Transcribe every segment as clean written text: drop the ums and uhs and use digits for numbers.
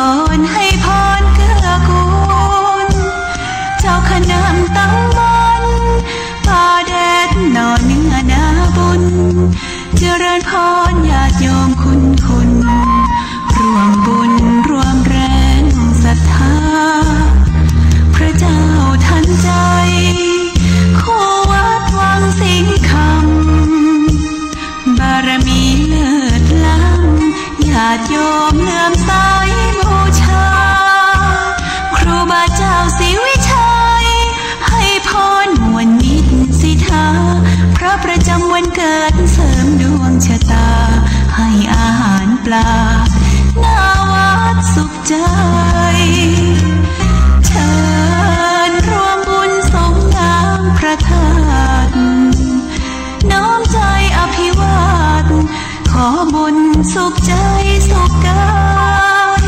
อนให้พรเกื้อกูลเจ้าขนามตั้งมันป่าแดดนอนเนื้อนาบุญเจริญพรญาติโยมคุณร่วมบุญร่วมแรงศรัทธาพระเจ้าทันใจคู่วัดวังสิงคำบารมีเลิศล้ำญาติโยมเลื่อมใสบูชาครูบาเจ้าศรีวิชัยให้พรมวลมิตรสิทธาพระประจำวันเกิดเสริมดวงชะตาให้อาหารปลาหน้าวัดสุขใจเชิญร่วมบุญสงน้ำพระธาตุน้อมใจอภิวาทขอบุญสุขใจสุขกาย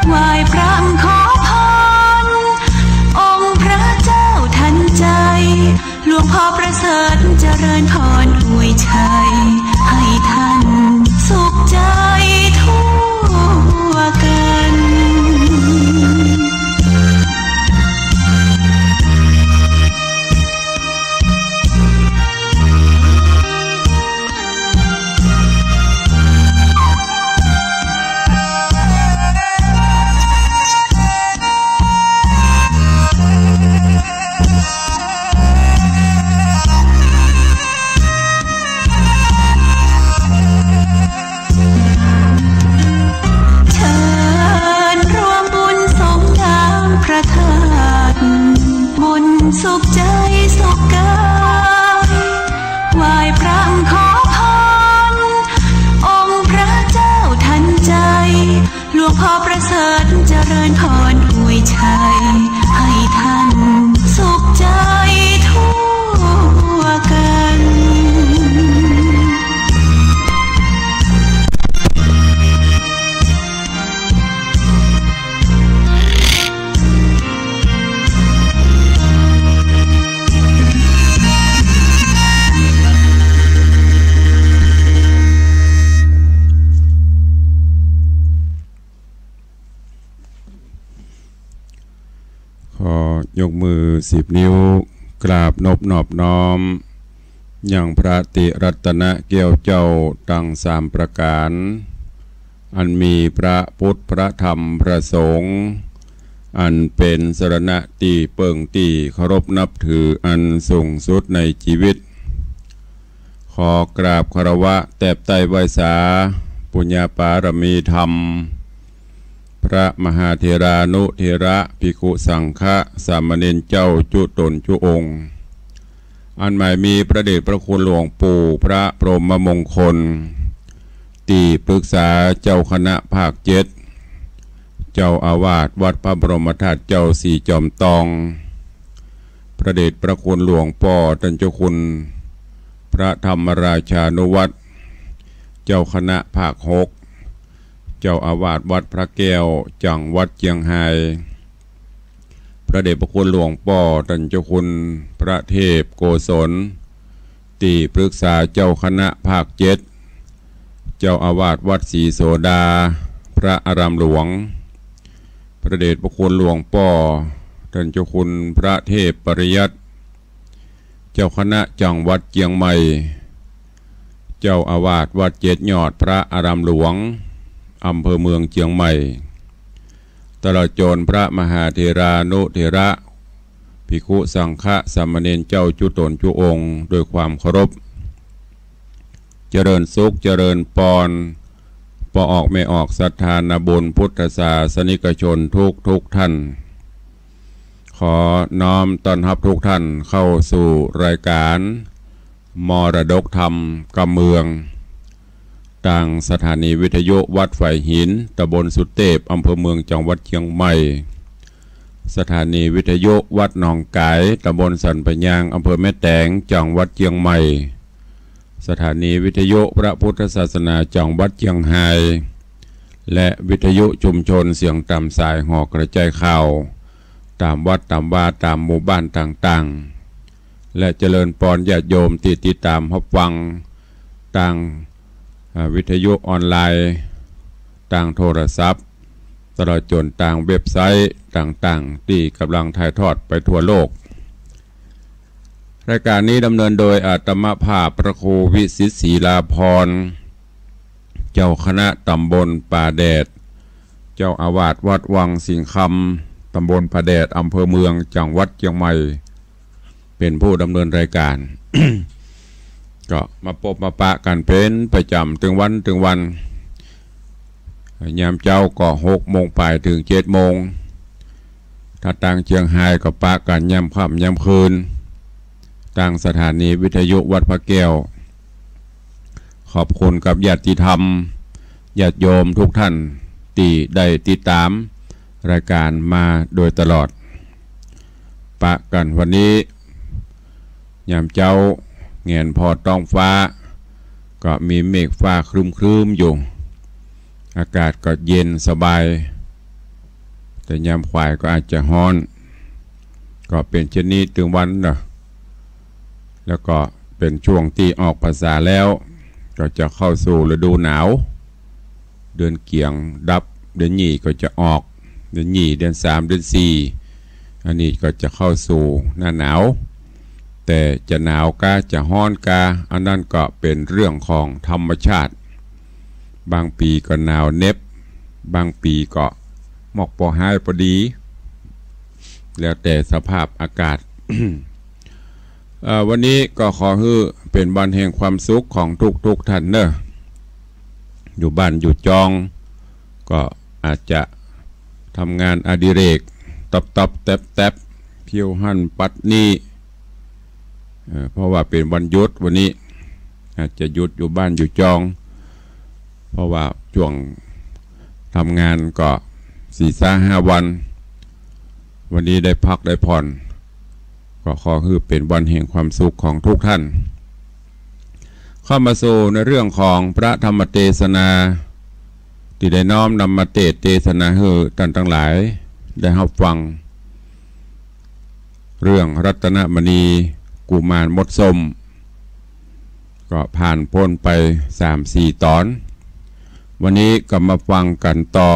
ไหว้พระขอพรองค์พระเจ้าทันใจหลวงพ่อประเสริฐเจริญพรอวยชัยให้ท่านสุขใจทั่วกันสุขใจสุขกายไหว้พระขอพรองค์พระเจ้าทันใจหลวงพ่อประเสริฐเจริญพรอวยชัยให้ท่านสุขใจทั่วกันยกมือ10 นิ้วกราบนอบน้อมอย่างพระติรัตนเกี่ยวเจ้าตั้ง3 ประการอันมีพระพุทธพระธรรมพระสงฆ์อันเป็นสรณะที่เปิ่งที่เคารพนับถืออันสูงสุดในชีวิตขอกราบคารวะแตบไตรไหว้สาปุญญาปารมีธรรมพระมหาเถรานุเถระภิกขุสังฆะสามเณรเจ้าจุตนจุองค์อันหมายมีพระเดชพระคุณหลวงปู่พระพรหมมงคลที่ปรึกษาเจ้าคณะภาค7เจ้าอาวาสวัดพระบรมธาตุเจ้าสี่จอมตองพระเดชพระคุณหลวงพ่อท่านเจ้าคุณพระธรรมราชานุวัตรเจ้าคณะภาค6เจ้าอาวาสวัดพระแก้วจังหวัดเชียงรายพระเดชพระคุณหลวงพ่อท่านเจ้าคุณพระเทพโกศลที่ปรึกษาเจ้าคณะภาค7เจ้าอาวาสวัดศรีโสดาพระอารามหลวงพระเดชพระคุณหลวงพ่อท่านเจ้าคุณพระเทพปริยัติเจ้าคณะจังหวัดเชียงใหม่เจ้าอาวาสวัด7 ยอดพระอารามหลวงอำเภอเมืองเชียงใหม่ตลอดจนพระมหาเถรานุเถระภิกขุสังฆะสามเณรเจ้าจุตนจุองค์ด้วยความเคารพเจริญสุขเจริญปอนปออกไม่ออกศรัทธานาบุญพุทธศาสนิกชนทุกท่านขอน้อมต้อนรับทุกท่านเข้าสู่รายการมรดกธรรมกำเมืองทางสถานีวิทยุวัดไฝ่หินตำบลสุเทพอำเภอเมืองจังหวัดเชียงใหม่สถานีวิทยุวัดหนองกายตำบลสันปะยางอำเภอแม่แตงจังหวัดเชียงใหม่สถานีวิทยุพระพุทธศาสนาจังหวัดเชียงรายและวิทยุชุมชนเสียงตามสายห่อกระจายข่าวตามวัดตามวาตามหมู่บ้านต่างๆและเจริญปอนญาติโยมติดตามรับฟังต่างวิทยุออนไลน์ต่างโทรศัพท์ ตลอดจนต่างเว็บไซต์ต่างๆที่กำลังถ่ายทอดไปทั่วโลกรายการนี้ดำเนินโดยอาตมาภาพพระครูวิสิตศรีลาภรณ์เจ้าคณะตำบลป่าแดดเจ้าอาวาสวัดวังสิงคำตำบลป่าแดดอำเภอเมืองจังหวัดเชียงใหม่เป็นผู้ดำเนินรายการ ก็มาพบมาปะกันเป็นประจำถึงวันยามเจ้าก็6 โมงปลายถึง7 โมงถ้าต่างเชียงไฮ้ก็ปะกันยามค่ำยามคืนต่างสถานีวิทยุวัดพระแก้วขอบคุณกับญาติธรรมญาติโยมทุกท่านที่ได้ติดตามรายการมาโดยตลอดปะกันวันนี้ยามเจ้าเงียนพอท้องฟ้าก็มีเมฆฟ้าครึ้มอยู่อากาศก็เย็นสบายแต่ยามควายก็อาจจะร้อนก็เป็นเช่นนี้ถึงวันนะแล้วก็เป็นช่วงที่ออกพรรษาแล้วก็จะเข้าสู่ฤดูหนาวเดือนเกี่ยงดับเดือน2ก็จะออกเดือน2เดือน3เดือน4อันนี้ก็จะเข้าสู่หน้าหนาวแต่จะหนาวกาจะร้อนกาอันนั้นก็เป็นเรื่องของธรรมชาติบางปีก็หนาวเน็บบางปีก็หมอกพอหายพอดีแล้วแต่สภาพอากาศ วันนี้ก็ขอให้เป็นวันแห่งความสุขของทุกท่านเนอะอยู่บ้านอยู่จองก็อาจจะทำงานอดิเรกตับแตบเพียวหั่นปัดนี่เพราะว่าเป็นวันหยุดวันนี้อาจจะหยุดอยู่บ้านอยู่จองเพราะว่าช่วงทำงานก็4-5 วันวันนี้ได้พักได้ผ่อนก็ขอให้เป็นวันแห่งความสุขของทุกท่านเข้ามาสู่ในเรื่องของพระธรรมเทศนาที่ได้น้อมนำมาเทศนาให้ท่านทั้งหลายได้รับฟังเรื่องรัตนมณีกุมารมดส้มก็ผ่านพ้นไป 3-4 ตอนวันนี้ก็มาฟังกันต่อ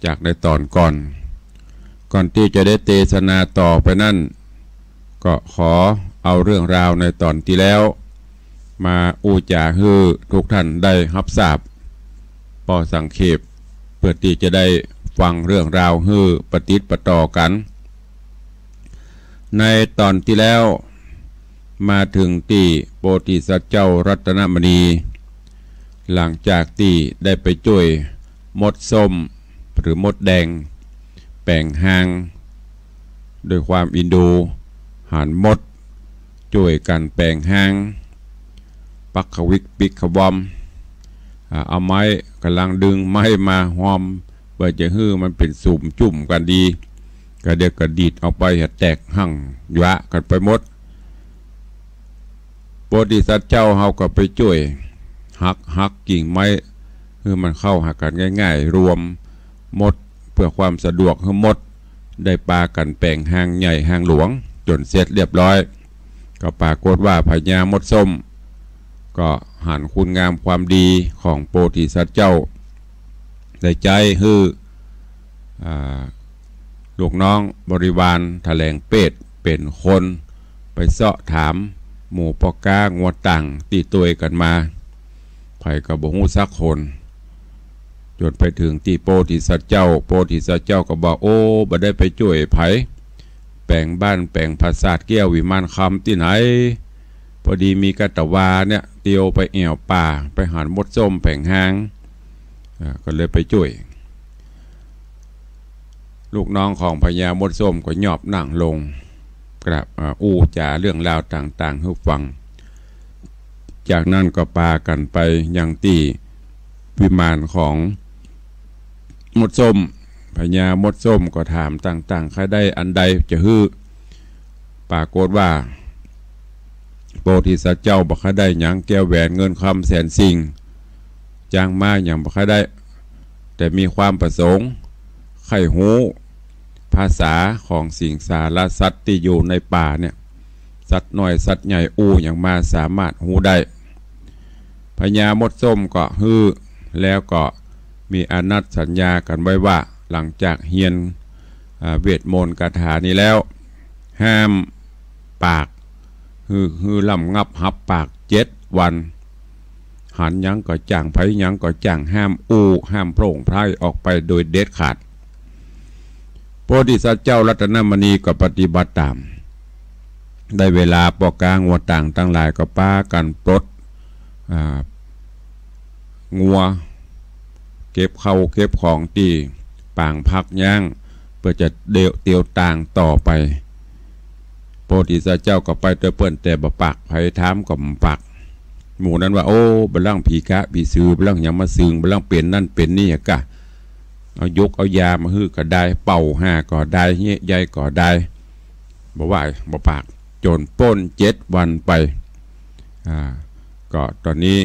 จากในตอนก่อนที่จะได้เทศนาต่อไปนั่นก็ขอเอาเรื่องราวในตอนที่แล้วมาอู้จ่าให้ทุกท่านได้รับทราบพอสังเขปเพื่อที่จะได้ฟังเรื่องราวให้ปฏิปต่อกันในตอนที่แล้วมาถึงที่โพธิสัตว์เจ้ารัตนมณีหลังจากที่ได้ไปช่วยมดส้มหรือมดแดงแป่งหางโดยความอินดูหันมดช่วยกันแป่งหางปักขวิกปิกขวอมเอาไม้กำลังดึงไม้มาหอมเพื่อจะให้มันเป็นสุ่มจุ่มกันดีก็เดี๋ยวก็ดีดเอาไปแตกหั่งยะกันไปหมดโพธิสัตว์เจ้าเฮาก็ไปช่วยหักกิ่งไม้ให้มันเข้าหากันง่ายๆรวมหมดเพื่อความสะดวกให้หมดได้ปากันแป่งหางใหญ่หางหลวงจนเสร็จเรียบร้อยก็ปรากฏว่าพญามดส้มก็หันคุณงามความดีของโพธิสัตว์เจ้าได้ใจให้ลูกน้องบริวารแถลงเป็ดเป็นคนไปเสาะถามหมู่ปอก้างวดต่างตีตัวกันมาไผ่กระบอกหูสักคนจนไปถึงที่โพธิสัตว์เจ้าก็บอกโอ้บ่ได้ไปช่วยไผ่แปลงบ้านแปลงปราสาทแก้ววิมานคำที่ไหนพอดีมีกระตวาเนี่ยเตียวไปแอวป่าไปหันมดส้มแผงหางก็เลยไปช่วยลูกน้องของพญามดส้มก็หยอบนั่งลงกราบอู้จ่าเรื่องราวต่างๆให้ฟังจากนั้นก็ปากันไปยังที่วิมานของมดส้มพญามดส้มก็ถามต่างๆใครได้อันใดจะฮื้อปรากฏว่าโพธิสัตว์เจ้าบอกใครได้หยังแก้วแหวนเงินคำแสนสิ่งจ้างมาอย่างบอกใครได้แต่มีความประสงค์ไข่หูภาษาของสิ่งสารสัตว์ที่อยู่ในป่าเนี่ยสัตว์น้อยสัตว์ใหญ่อู้อย่างมาสามารถหูได้พญามดส้มก็ฮื้อแล้วก็ มีอนัตสัญญากันไว้ว่าหลังจากเฮียนเวทมนต์คาถานี้แล้วห้ามปากคือลำงับหับปาก7 วันหันยังก็จ้างไผยังก็จ้างห้ามห้ามโพร่งไพร่ออกไปโดยเด็ดขาดโพธิสัตว์เจ้ารัตนมณีก็ปฏิบัติตามได้เวลาปอกกางวัวต่างตั้งหลายก็ป้ากันปลดงัวเก็บเข้าเก็บของตีปางพักย่างเพื่อจะเตียวต่างต่อไปโพธิสัตว์เจ้าก็ไปเตอเปิ้นแต่บปักไผถามก็บปักหมู่นั้นว่าโอ้บลังผีกะผีซื้อบลังยังมาซึงบลังเป็นนั่นเป็นนี่กะเอายกเอายามาฮื้อก็ได้เป่า5ก็ได้เงี้ยใหญ่ก็ได้บ่ว่าบ่ปากจนป้น7 วันไปก็ตอนนี้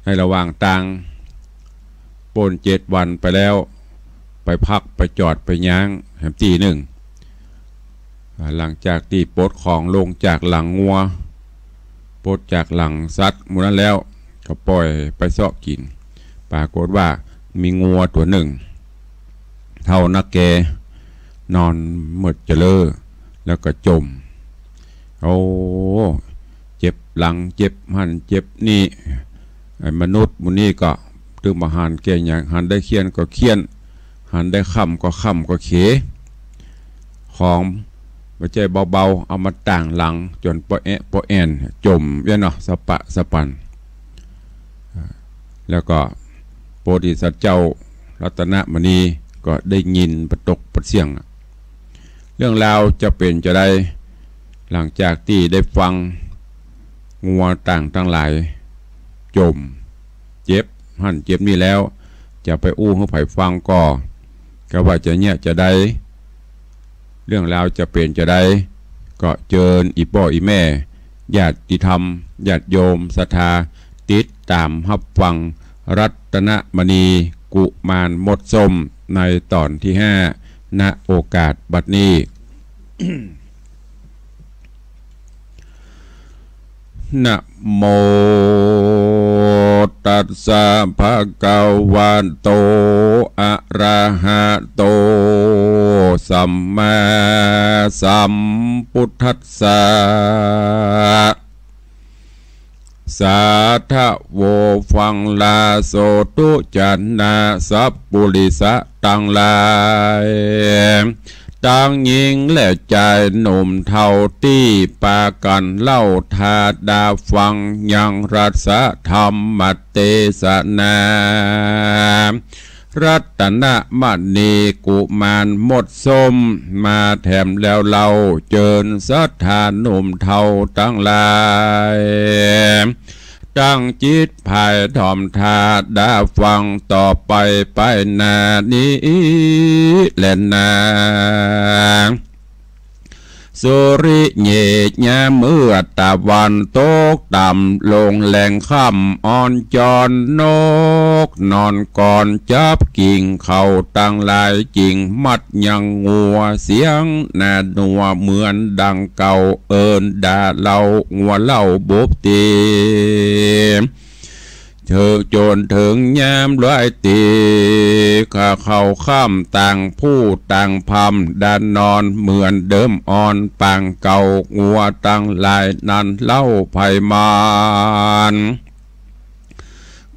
ในระหว่างต่างป้น7 วันไปแล้วไปพักไปจอดไปย้างแหมตีหนึ่งหลังจากที่ปลดของลงจากหลังงัวปลดจากหลังสัตว์หมู่นั้นแล้วก็ปล่อยไปเสาะกินปรากฏว่ามีงัวตัวหนึ่งเท่านักแกนอนหมดเจริญแล้วก็จมโอ้เจ็บหลังเจ็บหันเจ็บนี่มนุษย์มุนี่ก็ตึงมาหันแก่อย่างหันได้เคียนก็เคียนหันได้ค่ำก็ค่ำก็เขของไม่ใช่เบาๆเอามาต่างหลังจนปอแอนจมเวียนเนาะสปะสปันแล้วก็โพธิสัตว์เจ้ารัตนมณีก็ได้ยินประตกประเสียงเรื่องราวจะเป็นจะได้หลังจากที่ได้ฟังงัวต่างทั้งหลายจมเจ็บหันเจ็บนี่แล้วจะไปอู้ให้ไผ่ฟังก็ว่าจะเนี่ยจะได้เรื่องราวจะเป็นจะได้ก็เจิญอีพ่ออีแม่ญาติธรรมญาติโยมศรัทธาติดตามรับฟังรัตนมณีกุมารมดส้มในตอนที่5ณโอกาสบัดนี้ นะโมตัสสะภะคะวะโตอะระหะโตสัมมาสัมพุทธัสสะสาธุโวฟังลาโสตุจันนาสัพปุริสะตังลายต่างหญิงและชายหนุ่มเท่าที่ปากันเล่าทาดาฟังยังรัสธรรมเตสนารัตนมณีกุมารหมดส้มมาแถมแล้วเราเจิญศรัทธาหนุ่มเท่าตั้งหลายตั้งจิตภายถ่อมทาดาฟังต่อไปไปนานี้และนาสุริเยญญาเมื่อตะวันตกต่ำลงแหล่งค่ำอ่อนจอนนกนอนก่อนจับกิ่งเขาตั้งลายกิ่งมัดยังงัวเสียงนาดัวเหมือนดังเก่าเอิญด่าเล่างัวเล่าบุบตีเธอจนถึงยามร้อยตีข้าเข้าข้ามต่างผู้ต่างพำดันนอนเหมือนเดิมอ่อนปางเก่างัวตั้งลายนั้นเล่าไผ่มาน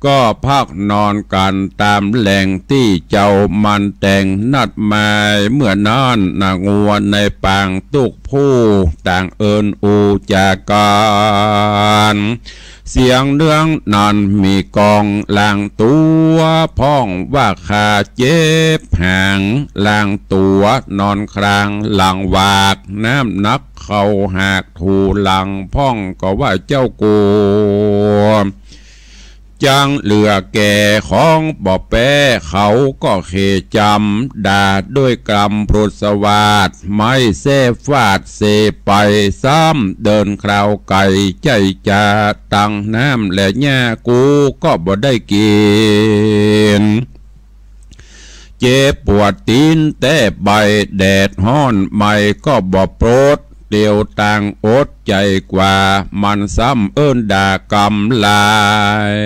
ก็พักนอนกันตามแหล่งที่เจ้ามันแต่งนัดหมายเมื่อนานนางัวในปางตุกผู้ต่างเอิญอูจากกันเสียงเรื่องนั้นมีกองลางตัวพ้องว่าขาเจ็บหางลางตัวนอนครางหลังวากน้ำนักเขาหากถูหลังพ้องก็ว่าเจ้ากูจังเหลือแก่ของบ่อแป้เขาก็เขจำด่าด้วยกรรมพรุษวาดไม่เสฟาดเสไปซ้ำเดินคราวไก่ใจจ่าตังน้ำและหญ้ากูก็บ่ได้กินเจ็บปวดตีนแต่ใบแดดห้อนไม่ก็บ่โปรดเดียวต่างอดใจกว่ามันซ้ำเอิ้นด่ากำลาย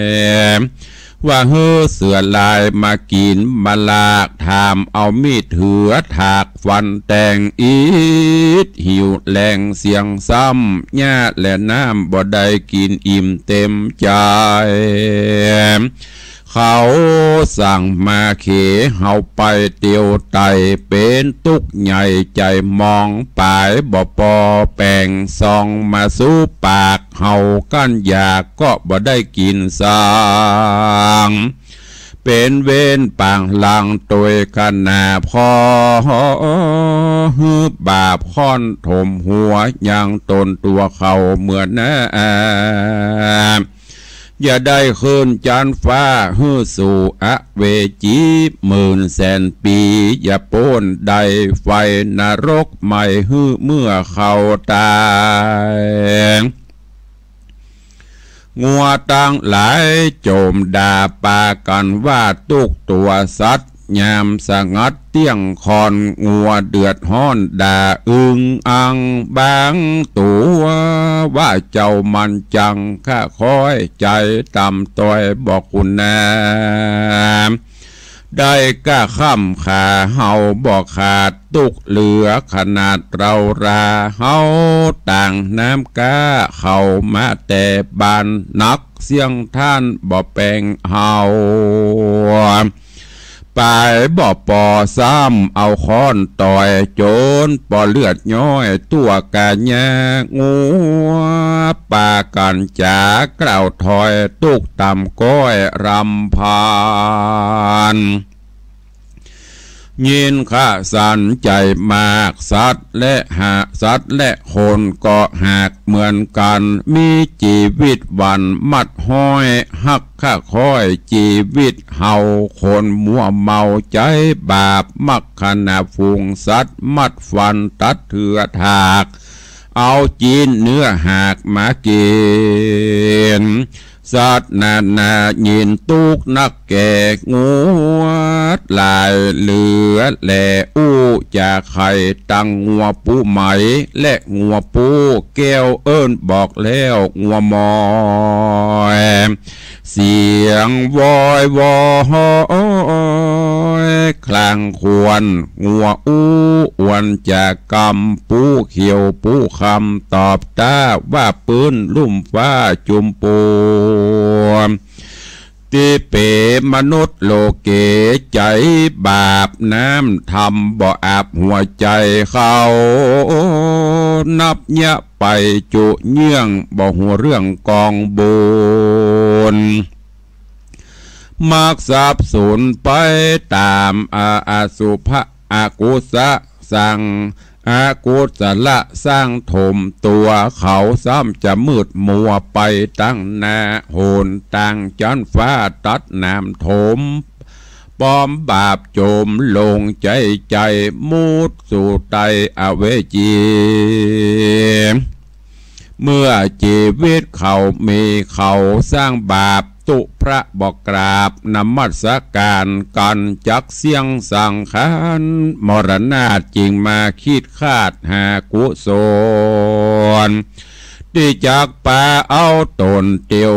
ว่าเฮ้อเสือลายมากินมาลากถามเอามีดเถือถากฟันแต่งอีดหิวแรงเสียงซ้ำญาติและน้ำบ่ได้กินอิ่มเต็มใจเขาสั่งมาเขเฮาไปเตียวไตเป็นตุกใหญ่ใจมองปลายบ่ปอแปลงซองมาสู้ปากเฮากั้นอยากก็บ่ได้กินสางเป็นเว้นปางหลังตัวขนาพอบาปค่อนถมหัวยังตนตัวเขาเหมือนน้าอย่าได้คืนจานฟ้าฮือสู่อเวจี10,000,000 ปีอย่าโป้นใดไฟนรกใหม่ฮือเมื่อเขาตายงัวตั้งหลายโจมด่าปากันว่าตุกตัวสัตว์ยามสงัดเตี้ยงคอนงัวเดือดห้อนด่าอึงอังบางตัวว่าเจ้ามันจังข้าคอยใจต่ำต้อยบอกคุณนาได้ก้าข้ามขาเฮาบอกขาดตุกเหลือขนาดเราราเฮาต่างน้ำก้าเขามาแต่บานนักเสียงท่านบ่แปลงเฮาไปบ่ปอซ้ำเอาค้อนต่อยโจนปอเลือดย้อยตัวกาญางัวปากันจากล่าวถอยตุกต่ำก้อยรำพานยินข้าสันใจมากสัตว์และหาสัตว์และคนก็หากเหมือนกันมีชีวิตวันมัดห้อยหักข้าคอยชีวิตเฮาคนมัวเมาใจบาปมักขนาฝูงสัตว์มัดฟันตัดเถือถากเอาจีนเนื้อหากมากินสัตว์นายินตุกนักแก่งูลายเหลือแหล่อู้จากไข่ตังงัวปูไหมและงัวปูแก้วเอิ้นบอกแล้วงัวมอยเสียงวอยวอยคลางควรงัวอู้อวนจากกำปูเขียวปูคำตอบตาว่าปืนลุ่มฟ้าจุมปูที่เป๋มนุษย์โลเกใจบาปน้ำทำบ่อาบหัวใจเขานับยะไปจุเยื่องบ่หัวเรื่องกองบุญมักสับสนไปตามอาสุภะอากุสะสั่งอากุศลสร้างถมตัวเขาซ้ำจะมืดมัวไปตั้งหน้าโหนตั้งจันฟ้าตัดน้ำถมปอมบาปโจมลงใจมุดสู่ไตอเวจีเมื่อชีวิตเขามีเขาสร้างบาปตุพระบอกกราบนมัสการกันจักเสียงสังขารมรณะจริงมาคิดคาดหากุศลที่จากป่าเอาตนเตียว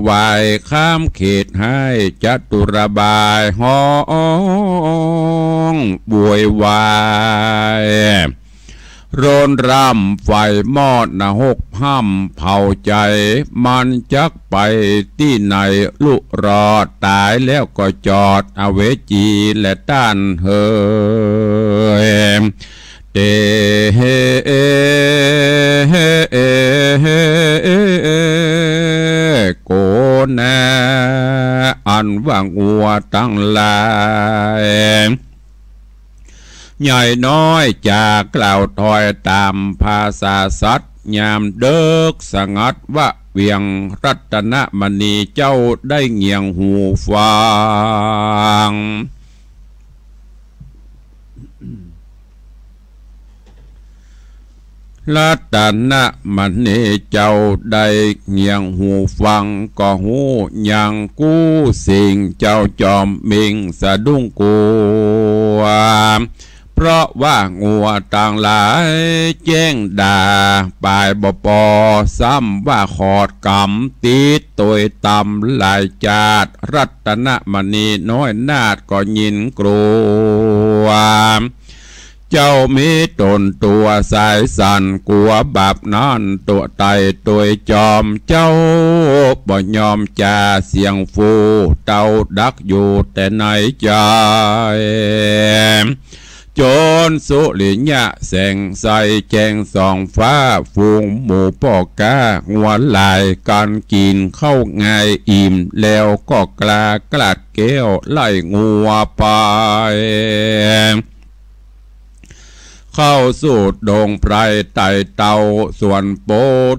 วายข้ามเขตให้จัตุรบายห้องบวยวายโรนรำไฟมอดหกห้ำเผาใจมันจักไปที่ไหนลุรอดตายแล้วก็จอดอเวจีและต้านเฮเตโกนาอันว่างอัวตั้งลายใหญ่น้อยจากกล่าวถอยตามภาษาสัตว์ยามเดิกสงัดว่าเวียงรัตนมณีเจ้าได้เงียงหูฟังรัตนมณีเจ้าได้เงียงหูฟังก็หูยังกู้สิ่งเจ้าจอมมิงสะดุ้งกลัว เพราะว่างัวต่างหลายแจ้งด่าปลายบ่ปอซ้ำว่าขอดกำตีตัวต่ำหลายจาดรัตนมณีน้อยนาดก็ยินกลัวเจ้ามีตนตัวสายสันกลัวบาปนั่นตัวไตตัวจอมเจ้าบ่ยอมจ่าเสียงฟูเต้าดักอยู่แต่ในใจจนสุริยะแสงใสแจงส่องฟ้าฟูงหมูปอกางัวลายการกินเข้าง่ายอิ่มแล้วก็กลากลัดแก้วไล่งัวไปเข้าสู่ดงไพรไต่เต่าส่วนโป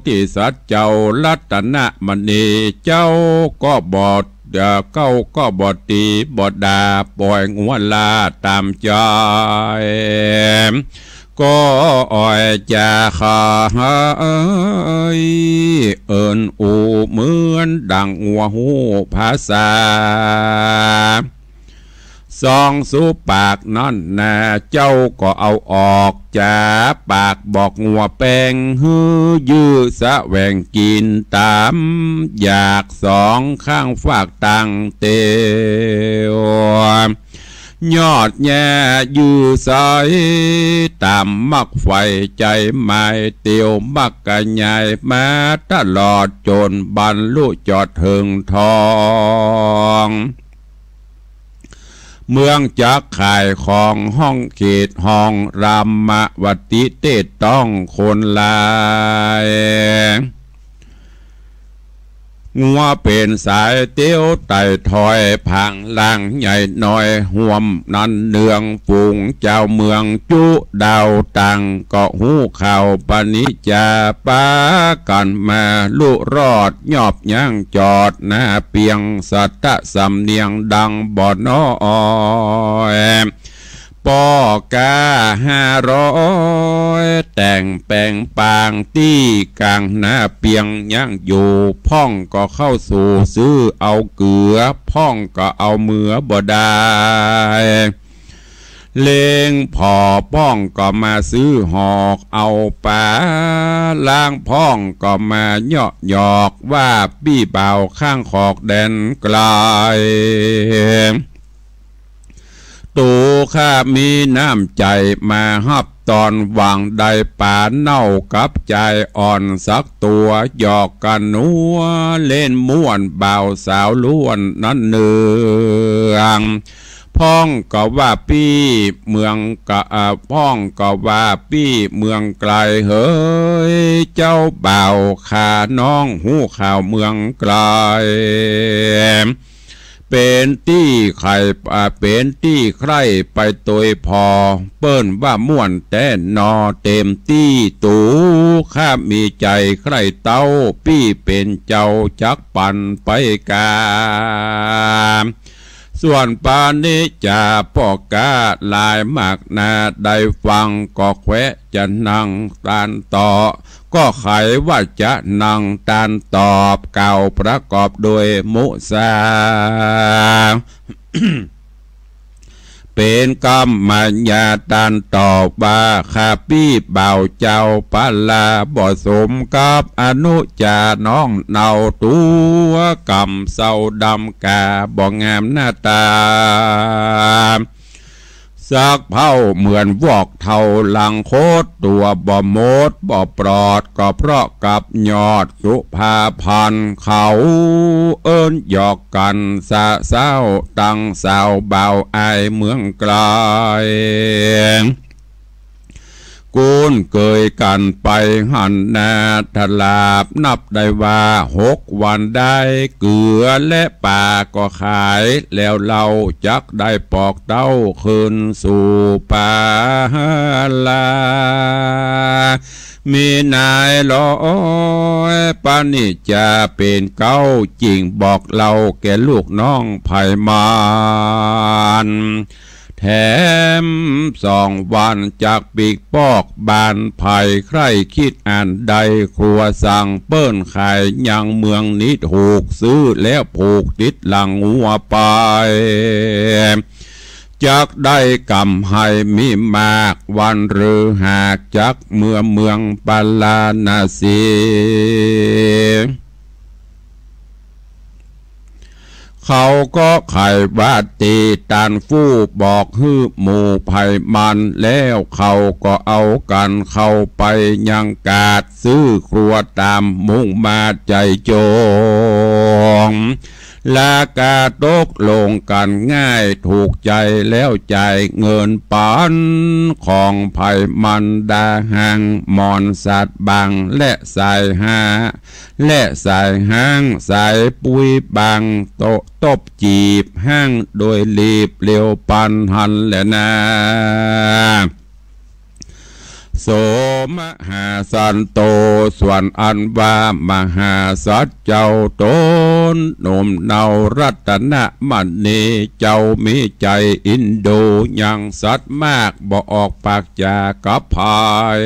ธิสัตว์เจ้ารัตนมณีเจ้าก็บอดเก้าก็บอดตีบอดดาปล่อยงัวลาตามใจก็อ่อยจะขาเอิญอูเหมือนดังงัวหูภาษาซองสู่ปากนั่นนะเจ้าก็เอาออกจากปากบอกงัวแปงฮือยื้อสะแหวงกินตามอยากสองข้างฝากตังเตียวยอดแย่ยื้อสายตามมักไฟใจไม่เตียวมักกันใหญ่มาตลอดจนบรรลุจอดถึงทองเมืองจักข่ายของห้องเขตห้องรามวัติเตต้องคนลายงัวเป็นสายเตี้ยวไต่ถอยพังล่างใหญ่น้อยห่วมนันเนืองฝูงเจ้าเมืองจุดาวตังก็หูข่าวปณิจาปากันมาลุรอดยอบย่างจอดหน้าเปียงสัตตะสำเนียงดังบ่อน้อยปอกา500แต่งแปลงปางตี้กลางหน้าเปียงย่างอยู่พ่องก็เข้าสู่ซื้อเอาเกลือพ่องก็เอาเมือบ่ได้เลงพอพ่องก็มาซื้อหอกเอาปลาล้างพ่องก็มาเหยาะหยอกว่าปี้เบาข้างขอกแดนไกลตูข้ามีน้ำใจมาฮับตอนวางใดป่าเน่ากับใจอ่อนสักตัวหยอกกันนัวเล่นม่วนบ่าวสาวล้วนนั้นเนืองพ่องก็ว่าปี้เมืองกะพ่องก็ว่าปี้เมืองไกลเฮ้ยเจ้าบ่าวขาน้องหูข่าวเมืองไกลเป็นตี้ไข่เป็นตี้ใครไปตัวพอเปิ้นว่าม่วนแต่นอเต็มตี้ตูข้ามีใจใครเต้าปี้เป็นเจ้าจักปันไปกาส่วนปานิจาปอกาลายมากนาได้ฟังก็แควะจะนั่งตานต่อก็ไขว่าจะนั่งตานตอบเก่าประกอบโดยมุสา เป็นกรรมญาตันตอบว่าข้าปี้เบาเจ้าปาลาบ่สมกับอนุจาน้องเนาตัวกรรมเศร้าดำกาบ่งามหน้าตาสักเผาเหมือนวอกเท่าหลังโคตรตัวบ่มดบ่ปลอดก็เพราะกับยอดสุภาพันธ์เขาเอิ้นหยอกกันสะเศร้าตั้งสาวเบาไอเมืองไกลกูนเกยกันไปหันนาทลาบนับได้ว่า6 วันได้เกลือและป่าก็ขายแล้วเราจักได้ปอกเต้าคืนสู่ป่าลามีนายร้อยปานิจาเป็นเก้าจริงบอกเราแก่ลูกน้องไผ่มานแถม2 วันจากปีกปอกบานไผ่ใครคิดอ่านใดครัวสั่งเปิ้นขายยังเมืองนี้ถูกซื้อแล้วผูกติดหลังหัวไป จักได้กำให้มีมากวันหรือหากจักเมืองปาลานาสีเขาก็ไขบาตีตานฟู่บอกฮื้อหมู่ไผ่มันแล้วเขาก็เอากันเข้าไปยังกาดซื้อครัวตามมุ่งมาใจโจงลากาตกลงกันง่ายถูกใจแล้วจ่ายเงินปานของไผ่มันดาหังมอนสัตว์บังและสายหาและสายห้างสายปุยบังโตตบจีบห้างโดยรีบเร็วปันหันและนาโสมหาสันโตส่วนอันว่ามหาสัจเจ้าตนหนุ่มเนารัตนะมันนีเจ้ามีใจอินโดยังสัตมากบ่ออกปากจากัพาย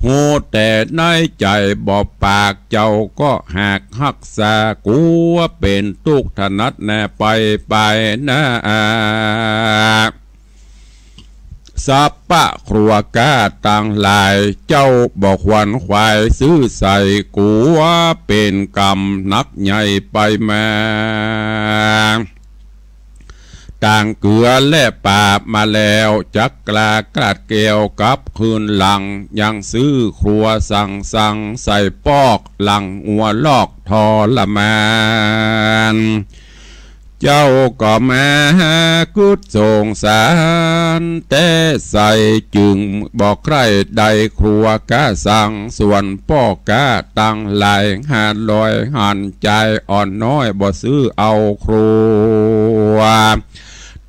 หูแต่ในใจบ่ปากเจ้าก็หากหักษากูว่าเป็นทุกถนัดแน่ไปนะสัพพะครัวกาต่างหลายเจ้าบอกควันควายซื้อใส่กูว่าเป็นกรรมนักใหญ่ไปมาต่างเกลือและปาบมาแล้วจักกลากราดเกลียวกับคืนหลังยังซื้อครัวสั่งใส่ปอกหลังอัวลอกทอละมานเจ้าก็มากุดส่งสารแต่ใส่จึงบอกใครใดครัวกะสั่งส่วนพ่อกะตั้งหลาย500หันใจอ่อนน้อยบ่ซื้อเอาครัว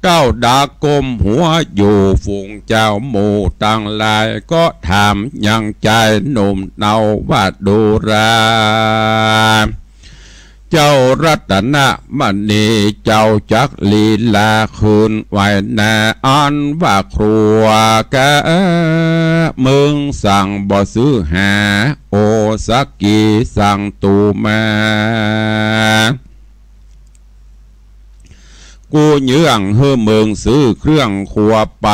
เจ้าดากลมหัวอยู่ฝูงเจ้าหมู่ตั้งหลายก็ถามยังใจหนุ่มเนาว่าดูราเจ้ารัตนะมณีเจ้าจักลีลาคืนไว้นาอันว่าครัวกะมึงสั่งบ่ซื้อหาโอสักกีสั่งตูมากูเยื่องเฮือเมืองซื้อเครื่องครัวไป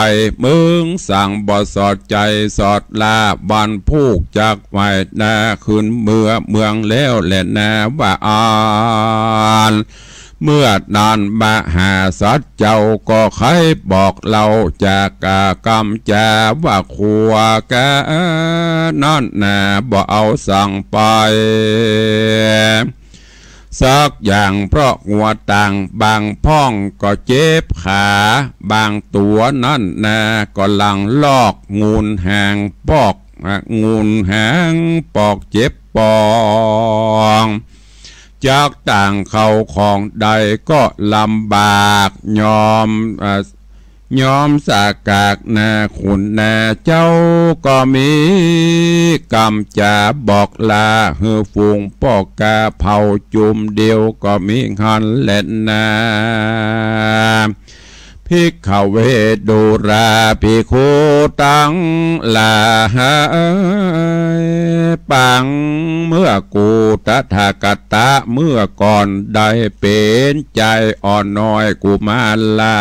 มึงสั่งบ่สอดใจสอดลาบันพูกจากไว้นาขึ้นเมืองแล้วแหละนาว่าอ่านเมื่อนานมาหาสัตว์เจ้าก็ใครบอกเราจากกากรรมจาว่าครัวกะนั่นนาบ่เอาสั่งไปสักอย่างเพราะหัวต่างบางพ่องก็เจ็บขาบางตัวนั่นนาก็หลังลอกงูนหางปอกงูนหางปอกเจ็บปองจากต่างเขาของใดก็ลำบากยอมสากากนาขุนนาเจ้าก็มีกำจะบอกลาเฮือฟูงปอกกาเผาจุมเดียวก็มีหันเล่นนาพิกขเวดูราภิกขุตังลาปังเมื่อกูตถาคตะเมื่อก่อนได้เป็นใจอ่อนน้อยกูมาลา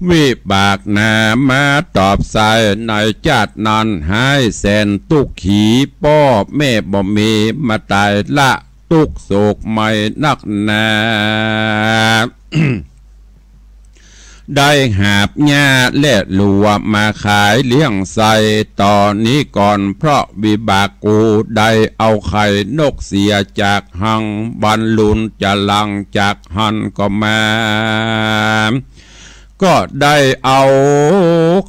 วิบากนามาตอบใส่ในจัดนั้นให้แสนตุกขีป้อแม่บ่มีมาตายละตุกโศกไม่นักนา ได้หาบหญ้าและลัวมาขายเลี้ยงใส่ตอนนี้ก่อนเพราะวิบากกูได้เอาไข่นกเสียจากหังบรรลุนจะลังจากหันก็มาก็ได้เอา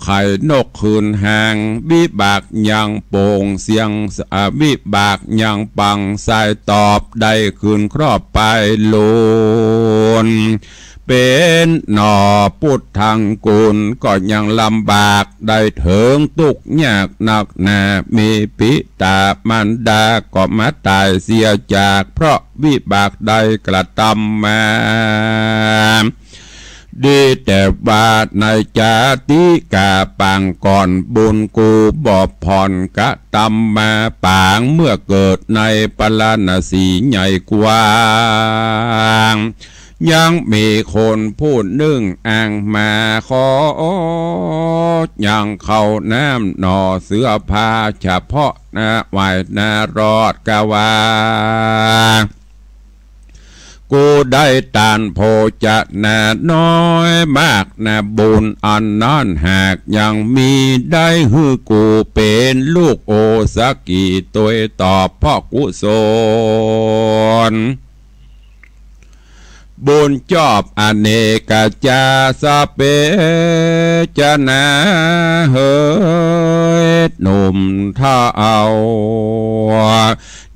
ไข่นกคืนหางวิบากยังโป่งเสียงวิบากยังปังสายตอบได้คืนครอบไปลุนเป็นหนอพุทธังกุลก็ยังลำบากได้ถึงทุกข์ยากหนักหนามีปิตามันดาก็มาตายเสียจากเพราะวิบากใดกระทำมาดีแต่บาทในจาติกาปางก่อนบุญกูบอบผ่อนกะตำมาปางเมื่อเกิดในปลาณสีใหญ่กว้าง ยังมีคนพูดนึ่งอ่างมาขอยังเข้าน้ำหน่อเสื้อผ้าเฉพาะนะไหวนารอดกาวากูได้ตานโพจะนาน้อยมากนะบุญอันนั้นหากยังมีได้ฮือกูเป็นลูกโอสักกี่ตัวตอบพ่อกุศลบุญจอบอเนกจาสเปจนาเฮยหนุ่มท่าเอา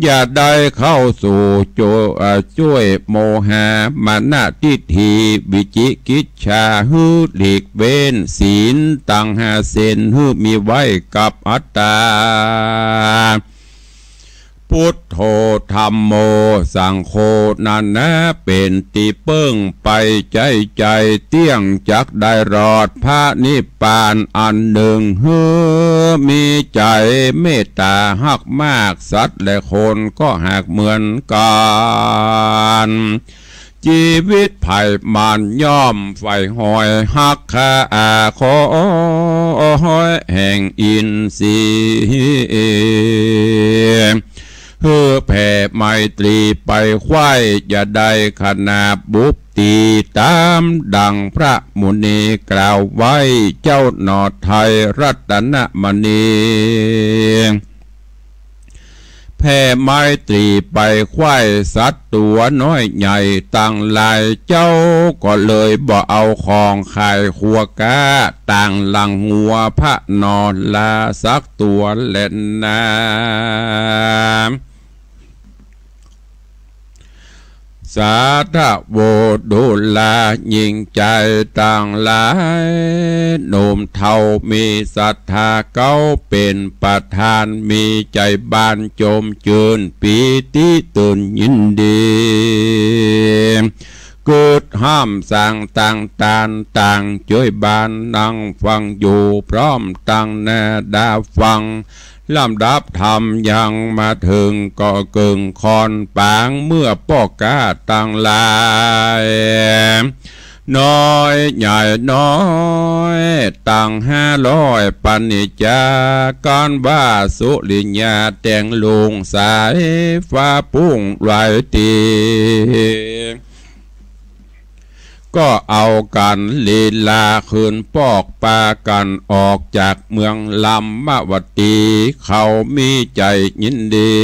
อย่าได้เข้าสู่ช่วยโมหะมานะทิฏฐิวิจิกิจฉาหือหลีกเว้นศีลตั้งห้าเส้นหือมีไว้กับอัตตาพุทโธธัมโมสังโฆนันนะเป็นตีเปิ้งไปใจเตี้ยงจักได้รอดพระนิพพานอันหนึ่งเฮือมีใจเมตตาหักมากสัตว์และคนก็หากเหมือนกันชีวิตไผ่มันย่อมไฟหอยหักคาอาขอแห่งอินทรีย์เพื่อแผ่ไมตรีไปควายอย่าได้ขนาบบุบตีตามดังพระมุนีกล่าวไว้เจ้าหนอไทยรัตนมณีแผ่ไมตรีไปควายสัตว์ตัวน้อยใหญ่ตั้งลายเจ้าก็เลยบ่เอาของขายขัวกาต่างหลังหัวพระนอนลาสักตัวเล่นน้สาธโวดุลายิ่งใจต่างหลายหนุ่มเท่ามีศรัทธาเก้าเป็นประธานมีใจบานโจมจืนปีติตื่นยินดีเกิดห้ามสั่งต่างช่วยบานนั่งฟังอยู่พร้อมตั้งแน่ดาฟังลำดับธรรมยังมาถึงก็เกิงคอนปางเมื่อป้อกาตั้งลายน้อยใหญ่น้อยตั้ง500ปัญจาการว่าสุริญญาแต่งลุงสายฟ้าปุ้งไหลตีก็เอากันลีลาคืนปอกปากันออกจากเมืองลำมวตีเขามีใจยินดี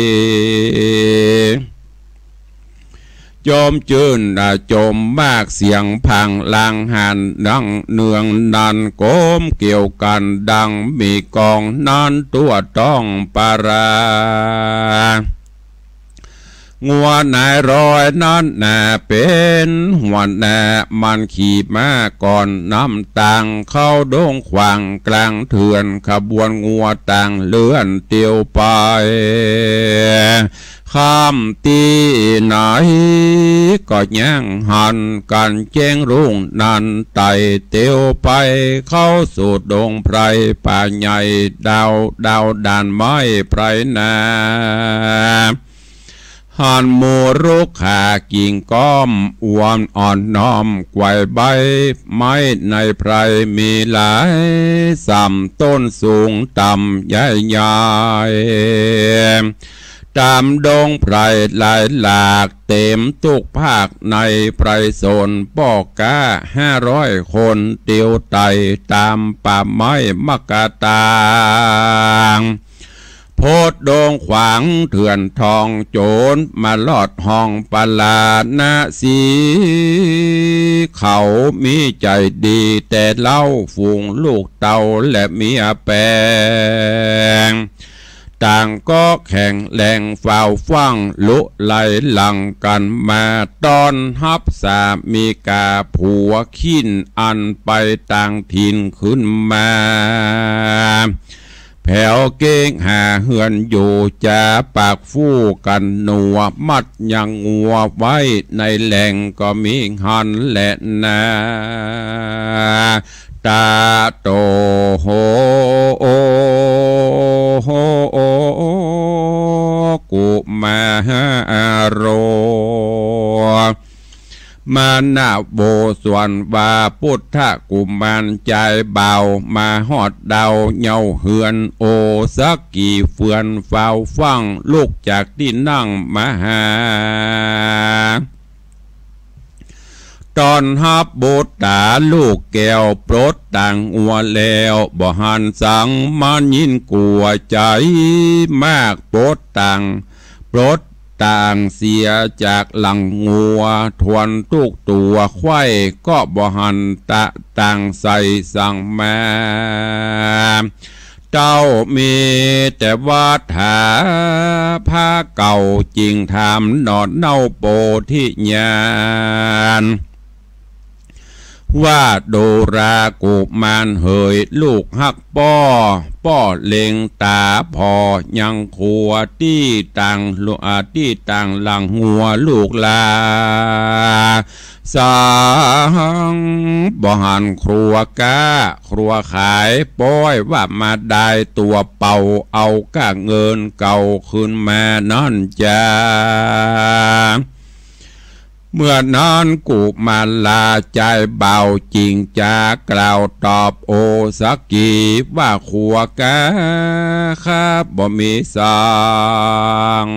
โจมจืนโจมมากเสียงพังลางหันดังเนืองนันโกมเกี่ยวกันดังมีกองนั้นตัวต้องปารางัวนายรอยนั้นน่ะเป็นหัวหน้ามันขี่มาก่อนน้ำต่างเข้าดงขวางกลางเถื่อนขบวนงัวต่างเลื่อนเตียวไปข้ามตีไหนก็ย่างหันกันแจ้งรุ่งนันไต่เตียวไปเข้าสู่ดงไพรป่าใหญ่ดาวด่านไม้ไพรนาหันโมรุกขากิ่งก้อมอวมอ่อนน้อมไกวใบไม้ในไพรมีหลายสำต้นสูงต่ำใหญ่ตามดงไพรหลายหลากเต็มทุกภาคในไพรโซนปอกกา500 คนเตียวไตตามป่าไม้มะกาตางโพดโดงขวางเถื่อนทองโจรมาลอดห้องปลานาสีเขามีใจดีแต่เล่าฝูงลูกเต่าและเมียแปงต่างก็แข่งแหลงฝ่าวฟังลุไหลหลังกันมาตอนฮับสามีกาผัวขิ้นอันไปต่างถิ่นขึ้นมาแผ่วเก้งหาเหือนอยู่จะปากฟู่กันหนัวมัดยังงัวไว้ในแหล่งก็มีหันและนาตาโตโหกุมาโร มานาโบส่วนว่าพุทธกุมารใจเบามาหอดเดาเงาเหือนโอสักกี่เฟือนเฝ้าฟังลูกจากที่นั่งมาหาตอนฮับโบตาลูกแก้วโปรดต่างอัวแล้วบ่หันสังมันยินกลัวใจมากโปรดต่างโปรดต่างเสียจากหลังงัวทวนทุกตัวไข่ก็บ่หันตะต่างใส่สั่งมาเจ้ามีแต่วาถาผ้าเก่าจริงทำนอดเน่าโปธิญาณว่าโดรากุมารเหยลูกฮักป้อเล็งตาพอยังขัวที่ต่างที่ต่างหลังหัวลูกลาสังบ่หันครัวก้าครัวขายป้อยว่ามาได้ตัวเป่าเอาก้าเงินเก่าขึ้นมานั่นจ้าเมื่อนั้นกุมารลาใจเบาจริงจากล่าวตอบโอสักกีว่าขัวกาข้าบ่มีสัง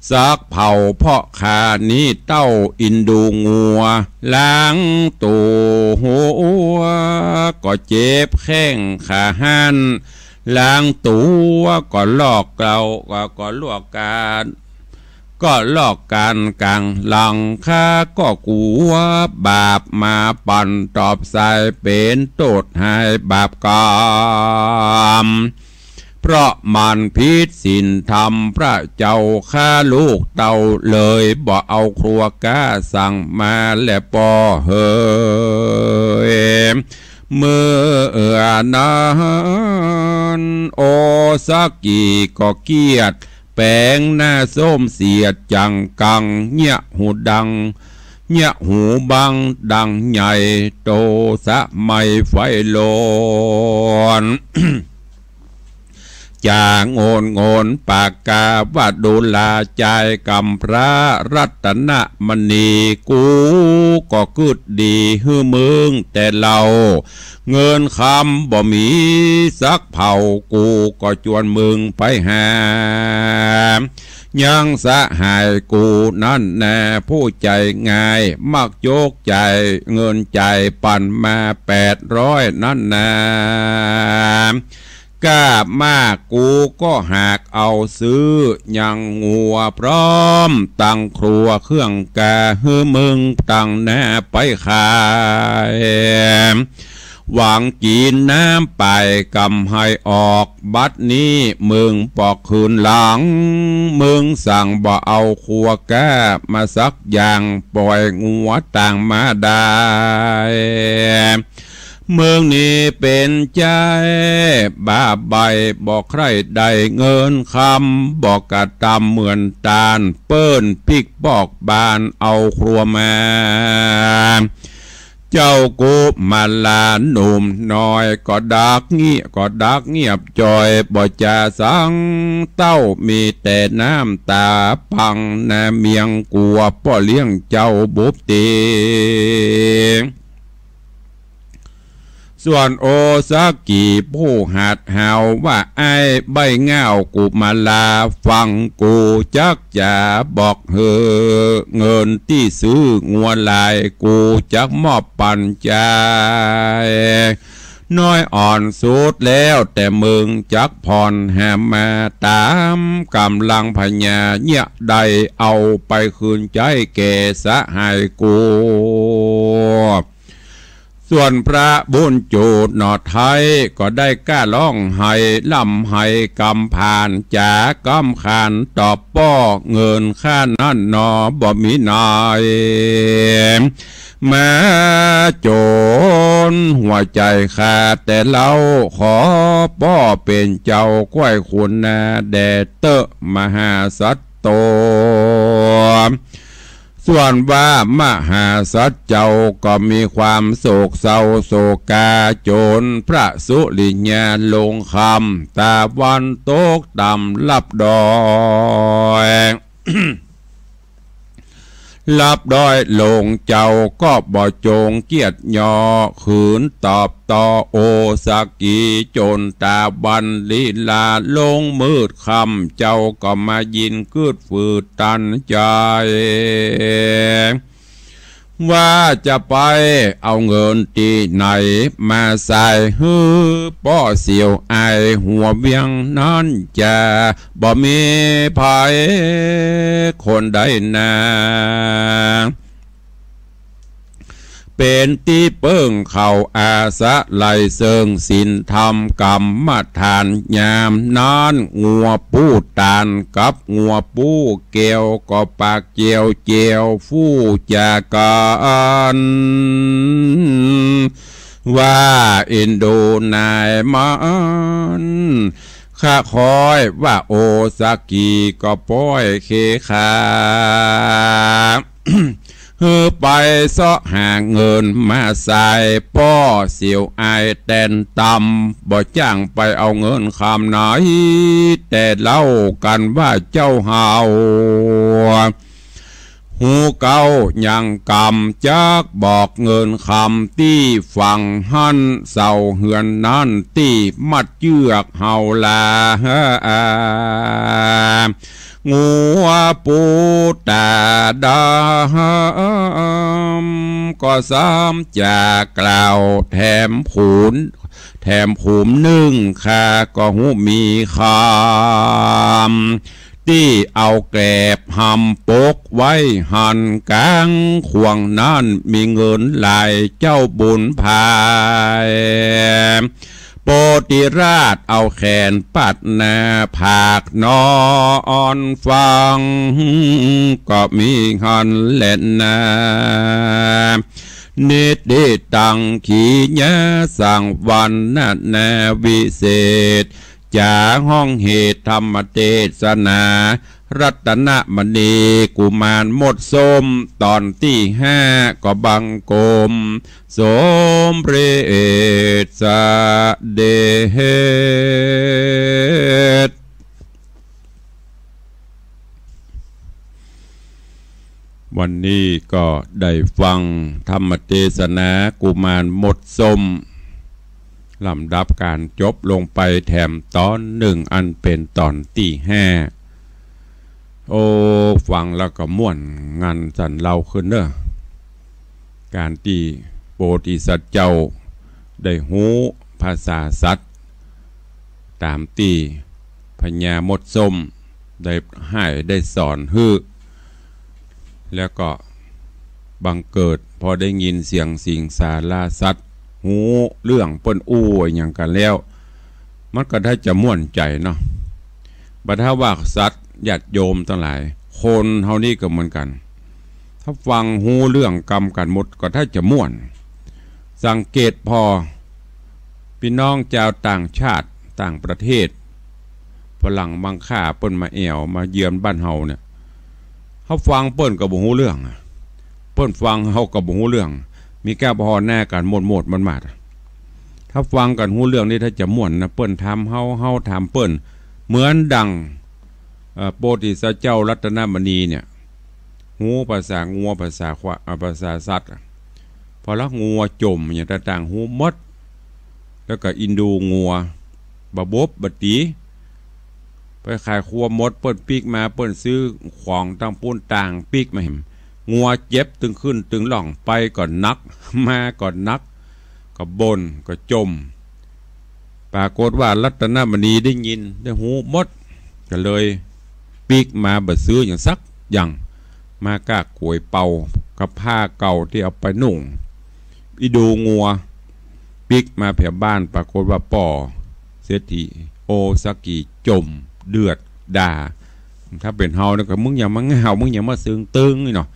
สักเผาเพาะขานี้เต้าอินดูงัวล้างตัวหัวก็เจ็บแข้งขาหันล้างตัวก็ลอกเกลาก็ลวกการก็ลอกการกลางหลังข้าก็กลัวบาปมาปั่นตอบใส่เป็นโทษให้บาปกรรมเพราะมันพิษศีลธรรมพระเจ้าข้าลูกเต่าเลยบ่เอาครัวก้าสั่งมาและปอเฮยเมื่อนั้นโอสักกีก็เกียดแปลงหน้าส้มเสียดจังกังเงี่ยหูดังเงี่ยหูบังดังใหญ่โตสะไม่ไฟโลน จางโงนปากกาว่าดูลาใจกำพระรัตนมณีกูก็กึดดีฮือมึงแต่เราเงินคำบ่มีสักเผากูก็จวนมึงไปหายังสะหายกูนั่นแน่ผู้ใจง่ายมักโยกใจเงินใจปั่นมา800นั่นแน่กล้ามากกูก็หากเอาซื้อยังงัวพร้อมตั้งครัวเครื่องกาฮือมึงตั้งแน่ไปขายหวังกินน้ำไปกำให้ออกบัดนี้มึงปอกคืนหลังมึงสั่งบ่เอาครัวแก้มาสักอย่างปล่อยงัวต่างมาได้เมืองนี้เป็นใจบ้าใบบอกใครได้เงินคำบอกกระตำเหมือนตาลเปิ้นพริกบอกบานเอาครัวมาเจ้ากูมาลาหนุ่มน้อยก็ดักเงียบจอยบ่จะสังเต้ามีแต่น้ำตาพังนาเมียงกลัวพ่อเลี้ยงเจ้าบุบตีส่วนโอสักกีผู้หัดหาวว่าไอ้ใบเงากูมาลาฟังกูจักจะบอกเฮอเงินที่ซื้องัวลายกูจักมอบปันใจน้อยอ่อนสุดแล้วแต่มึงจักผ่อนแหมมาตามกำลังพญาเนี่ยใดเอาไปคืนใจแก่สะหายกูส่วนพระบุญจูดหนอไทยก็ได้กล้าร้องไห้ล่ำไห้กำผ่านจากกำขานตอบป้อเงินข้านั่นนอบ่มีนายแม้โจรหัวใจขาดแต่เราขอป้อเป็นเจ้าก้อยคุณนาแดเตอะมหาสัตโตส่วนว่ามหาสัจเจ้าก็มีความโศกเศร้าโศกาโจรพระสุริญญาลงคำตาวันตกต่ำลับดอย รับด้อยลงเจ้าก็บ่จงเกียดยอขืนตอบต่อโอสกีจนตาบันลีลาลงมืดคำเจ้าก็มายินกืดฝืดตันใจว่าจะไปเอาเงินที่ไหนมาใส่ฮือป้อเสียวไอหัวเวียงนั้นจะบ่มีภัยคนใดนาเป็นที่เปิ้งเขาอาสะไหลเซิงสินธรรมกรรมฐานยามนั้นงัวปูตานกับงัวปูเกี่ยวก็ปากเจียวเจียวฟู่จากกันว่าอินโดนายมันข้าคอยว่าโอซากิก็ป้อยเคขาเฮือไปเสาะหาเงินมาใส่ป้อเสียวไอแตนตำบ่จ้างไปเอาเงินคำไหนแต่เล่ากันว่าเจ้าเฮาหูเก่ายังกำจักบอกเงินคำที่ฟังหันเศร้าเหือนนั้นที่มัดเชือกเฮาลางัวปูตาดำก็ซ้ำจากกล่าวแถมผูมนึ่งข้าก็หูมีคำที่เอาแกลบหำปกไว้หันกลางขวงนั้นมีเงินหลายเจ้าบุญภายโปติราชเอาแขนปัดหน้าผากนอนฟังก็มีหันเล่นนาเนตเดตังขีญาสั่งวันนานาวิเศษจากห้องเหตุธรรมเทศนารัตนมณีกุมารหมดส้มตอนที่5ก็บังกรมสมเรศเดชวันนี้ก็ได้ฟังธรรมเทศนากุมารหมดส้มลำดับการจบลงไปแถมตอน1อันเป็นตอนที่5โอ้ฟังแล้วก็ม่วนงันสันเล่าขึ้นเนอะการที่โพธิสัตว์เจ้าได้หูภาษาสัตว์ตามที่พญามดส้มได้ให้ได้สอนฮือแล้วก็บังเกิดพอได้ยินเสียงสิงสาราสัตว์หูเรื่องเปิ้นอู้อย่างกันแล้วมันก็ได้จะม่วนใจเนาะบัดถ้าว่าสัตว์ญาติโยมทั้งหลายคนเฮานี่ก็เหมือนกันถ้าฟังหูเรื่องกรรมกันหมดก็ถ้าจะม่วนสังเกตพอพี่น้องชาวต่างชาติต่างประเทศฝรั่งบางค่าเปิ้นมาแอวมาเยือนบ้านเฮาเนี่ยเฮาฟังเปิ้นก็บ่ฮู้เรื่องเปิ้นฟังเฮาก็บ่ฮู้เรื่องมีแก้พอแน่กันหมดมันมาถ้าฟังกันหูเรื่องนี้ถ้าจะม่วนนะเปิ้นทำเฮาทำเปิ้นเหมือนดังโพธิสัตว์เจ้ารัตนมณีเนี่ยหูภาษางัวภาษาควาภาษาสัตว์พอละงัวจมอย่างต่างๆหูมดแล้วก็อินดูงัวบะบบะตีไปขายครัวมดเปิ้นปีกมาเปิ้นซื้อของตั้งปูนต่างปีกมาเห็นงัวเจ็บตึงขึ้นตึงหล่องไปก่อนนักมาก่อนนักก็บนก็จมปรากฏว่ารัตนมณีได้ยินได้หูมดก็เลยปีกมาบัดซื้ออย่างสักอย่างมากากกวยเป่ากับผ้าเก่าที่เอาไปนุ่งอีดูงัวปีกมาแผ่บ้านปรากฏว่าป่อเศรษฐีโอซากิจมเดือดด่าถ้าเป็นเฮาเนี่ยก็มึงอย่ามาเห่ามึงอย่ามาซึ้งตึงนี่เนาะ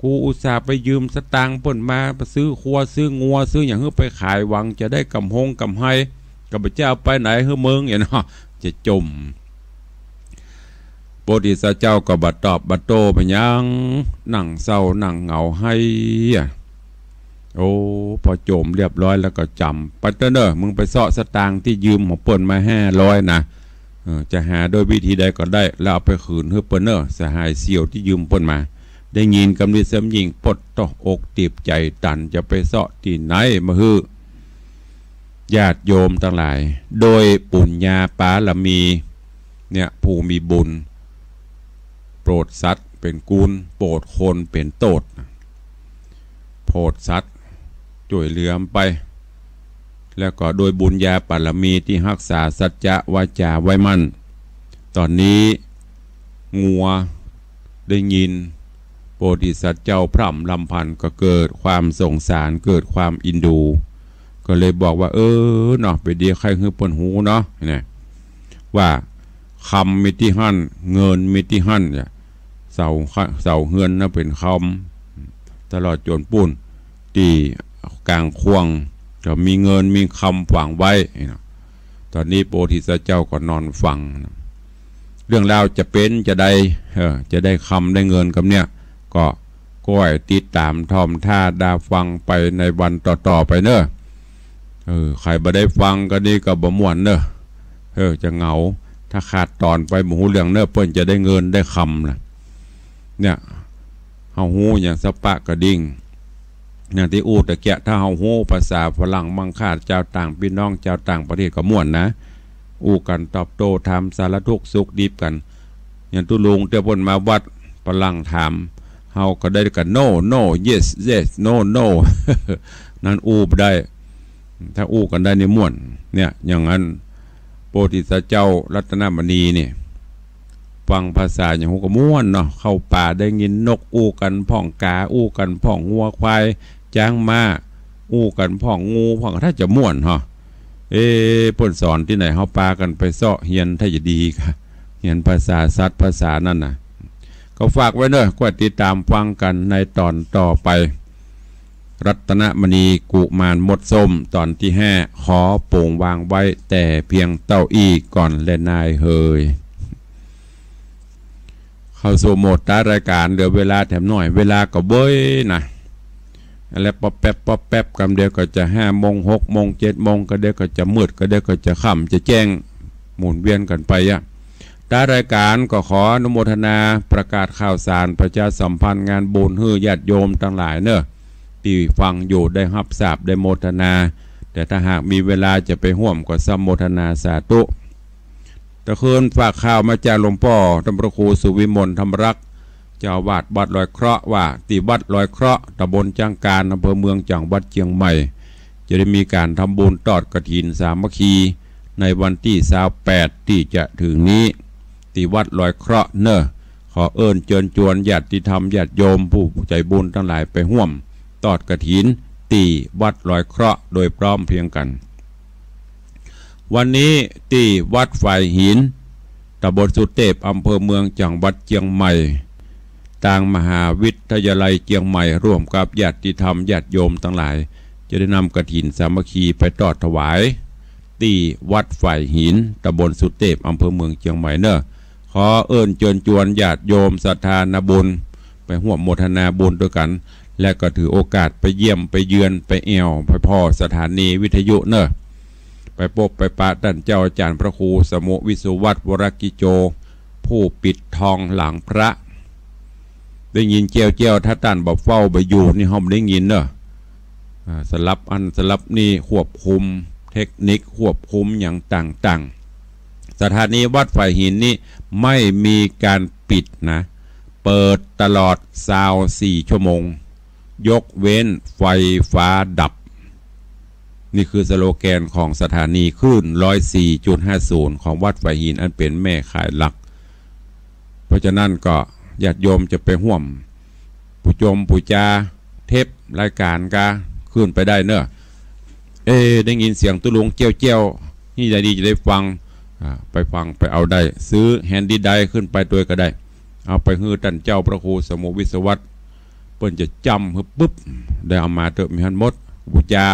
กูอุตส่าห์ไปยืมสตางค์เปิ้นมาไปซื้อครัวซื้องัวซื้ออย่างเฮือไปขายหวังจะได้กำหงกำไห้กับพระเจ้าไปไหนเฮือเมืองอย่างเนาะจะจมโพธิสัตว์เจ้าก็บัดตอบบัดโตไปยังนั่งเศร้านั่งเหงาให้โอ้พอจมเรียบร้อยแล้วก็จำปัตเตอร์เนอร์มึงไปเสาะสตางค์ที่ยืมของเปิ้นมา500นะจะหาโดยวิธีใดก็ได้แล้วเอาไปคืนเฮือเปิ้นเนอร์สหายเสี่ยวที่ยืมเปิ้นมา ได้ยินกำลิเสริมยิงปดต่อกตีบใจตันจะไปเสาะที่ไหนมาฮือญาติโยมทั้งหลายโดยปุญญาปาลมีเนี่ยผู้มีบุญโปรดสัตว์เป็นกุลโปรดคนเป็นโตดโปรดสัตว์ช่วยเหลือไปแล้วก็โดยบุญญาปาลมีที่รักษาสัจจะวาจาไว้มั่นตอนนี้งัวได้ยินโพธิสัตว์เจ้าพร่ำลำพันก็เกิดความสงสารเกิดความอินดูก็เลยบอกว่าเนาะไปเดียวใครคือปนหูเนาะเนี่ยว่าคำมิติหั่นเงินมิติหั่นเนี่ยเสาเฮือนน่ะเป็นคำตลอดจนปุ่นตีกลางควงจะมีเงินมีคำฝังไว้ตอนนี้โพธิสัตว์เจ้าก็นอนฟังเรื่องราวจะเป็นจะได้คำได้เงินกับเนี่ยก็ก้อยติดตามทอมท่าดาฟังไปในวันต่อไปเนอะใครบ่ได้ฟังก็นี่ก็บ่ม่วนเนอะจะเหงาถ้าขาดตอนไปหมู่เรื่องเนอะเปิ้นจะได้เงินได้คำนะเนี่ยเฮาฮู้อย่างสปะกระดิ่งอย่างที่อูตะเกียถ้าเฮาฮู้ภาษาฝรั่งมังคาเจ้าต่างพี่น้องเจ้าต่างประเทศก็ม่วนนะอู้กันตอบโต้ทำสารทุกข์สุขดิบกันอย่างตุลุงเตะพนมาวัดฝรั่งถามเฮาก็ได้กัน no yes yes no นั่นอู้ได้ถ้าอู้กันได้ในม่วนเนี่ยอย่างนั้นโพธิสัตว์เจ้ารัตนมณีเนี่ยฟังภาษาอย่างหูก็ม่วนเนาะเข้าป่าได้ยินนกอู้กันพ่องกาอู้กันพ่องงัวควายจ้างม้าอู้กันพ่องงูพ่องถ้าจะม่วนเหรอเพิ่นสอนที่ไหนเฮาปากันไปเสาะเฮียนถ้าจะดีค่ะเฮียนภาษาสัตว์ภาษานั่นน่ะก็ฝากไว้เนอะก็ติดตามฟังกันในตอนต่อไปรัตนมณีกุมารมดส้มตอนที่5ขอโป่งวางไว้แต่เพียงเต้าอี้ก่อนเล่นนายเฮยเข้าสู่โหมดตารายการเหลือเวลาแถมหน่อยเวลาก็เบ้ยนะแล้วป๊อปแป๊บกำเดียวก็จะ5 โมง 6 โมง 7 โมงก็เดี๋ยวก็จะมืดก็เดี๋ยวก็จะค่ำจะแจ้งหมุนเวียนกันไปตารายการก็ขออนุโมทนาประกาศข่าวสารประชาสัมพันธ์งานบุญฮือญาติโยมทั้งหลายเนอะที่ฟังอยู่ได้รับทราบได้โมทนาแต่ถ้าหากมีเวลาจะไปร่วมก็สัมโมทนาสาธุตะคืนฝากข่าวมาจากหลวงพ่อธรรมครูสุวิมลธรรมรักษ์เจ้าวาดวัดลอยเคราะห์ว่าที่วัดลอยเคราะห์ตำบลจังการอำเภอเมืองจังหวัดเชียงใหม่จะได้มีการทำบุญทอดกฐินสามัคคีในวันที่28ที่จะถึงนี้ที่วัดลอยเคราะห์เนอะขอเอิญเชิญชวนญาติธรรมญาติโยมผู้ใจบุญทั้งหลายไปร่วมทอดกฐินที่วัดลอยเคราะห์โดยพร้อมเพรียงกันวันนี้ที่วัดไฟหินตำบลสุเทพอำเภอเมืองจังหวัดเชียงใหม่ทางมหาวิทยาลัยเชียงใหม่ร่วมกับญาติธรรมญาติโยมทั้งหลายจะได้นำกฐินสามัคคีไปทอดถวายที่วัดไฟหินตำบลสุเทพอำเภอเมืองเชียงใหม่เนอะขอเอิญเชิญชวนญาติโยมศรัทธานาบุญไปร่วมโมทนาบุญด้วยกันและก็ถือโอกาสไปเยี่ยมไปเยือนไปแอวไปพ่อสถานีวิทยุเนอะไปพบไปปะท่านเจ้าอาจารย์พระครูสมุวิสุวัตรวรกิโจผู้ปิดทองหลังพระได้ยินเจียวถ้าท่านบอกเฝ้าไปอยู่นี่ห้องได้ยินเนอะสลับสลับนี่ควบคุมเทคนิคควบคุมอย่างต่างๆสถานีวัดไฟหินนี่ไม่มีการปิดนะเปิดตลอด24 ชั่วโมงยกเว้นไฟฟ้าดับนี่คือสโลแกนของสถานีคลื่น 104.50 ของวัดไฟหินอันเป็นแม่ข่ายหลักเพราะฉะนั้นก็ญาติโยมจะไปห่วมผู้ชมผู้จาเทปรายการก็ขึ้นไปได้เนอะได้ยินเสียงตุลุงเจียวนี่ใจดีจะได้ฟังไปฟังไปเอาได้ซื้อแฮนดี้ไดขึ้นไปตัวก็ได้เอาไปฮือท่านเจ้าพระครูสมุวิศวัตรเปิ้นจะจำปุ๊บได้เอามาเถอะมีฮันมดผู้จา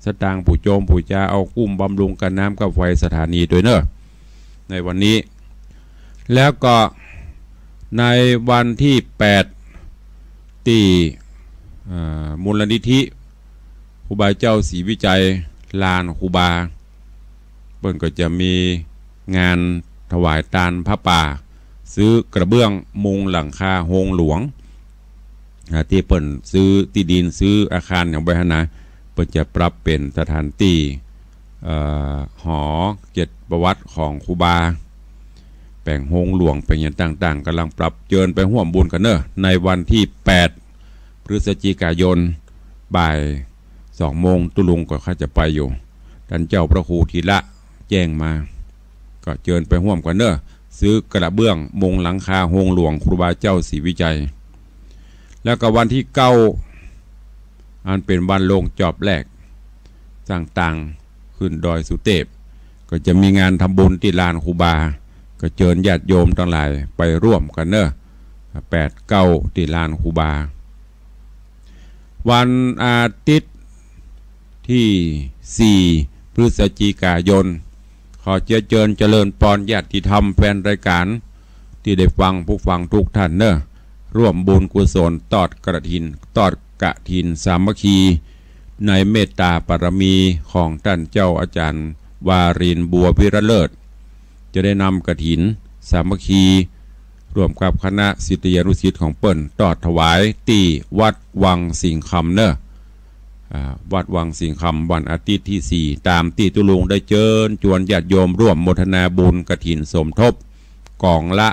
สตางผู้โจมผู้จาเอากุ้มบำรุงกันน้ำกับไฟสถานีด้วยเนอะในวันนี้แล้วก็ในวันที่8ที่มูลนิธิครูบาเจ้าศรีวิจัยลานครูบาเปิ้นก็จะมีงานถวายทานพระป่าซื้อกระเบื้องมุงหลังคาโฮงหลวง ที่เปิ่นซื้อที่ดินซื้ออาคารอย่างไว้นะเปิ่นจะปรับเป็นสถานที่หอเกียรติประวัติของครูบาแปลงโฮงหลวงเป็นอย่างต่างๆกำลังปรับเจิญไปร่วมบุญกันเนอะในวันที่8พฤศจิกายนบ่าย2 โมงตุลุงก็ข้าจะไปอยู่ท่านเจ้าพระครูธีระแจ้งมาก็เจิญไปร่วมกันเนอะซื้อกระเบื้องมุงหลังคาโฮงหลวงครูบาเจ้าศรีวิจัยแล้วก็วันที่9อันเป็นวันลงจอบแรกต่างๆขึ้นดอยสุเทพก็จะมีงานทำบุญที่ลานครูบาก็เชิญญาติโยมทั้งหลายไปร่วมกันเนอะ8 9ที่ลานครูบาวันอาทิตย์ที่4พฤศจิกายนขอเชิญเจริญปอนญาติธรรมแฟนรายการที่ได้ฟังผู้ฟังทุกท่านเนอะร่วมบุญกุศลตอดกระถินสามัคคีในเมตตาปรมีของท่านเจ้าอาจารย์วารินบัววิรเลิศจะได้นำกฐินสามัคคีร่วมกับคณะศิษยานุศิษย์ของเปิ้นตอดถวายที่วัดวังสิงคำเนอะวัดวังสิงคำวันอาทิตย์ที่4ตามที่ตุลุงได้เชิญชวนญาติโยมร่วมโมทนาบุญกฐินสมทบกล่องละ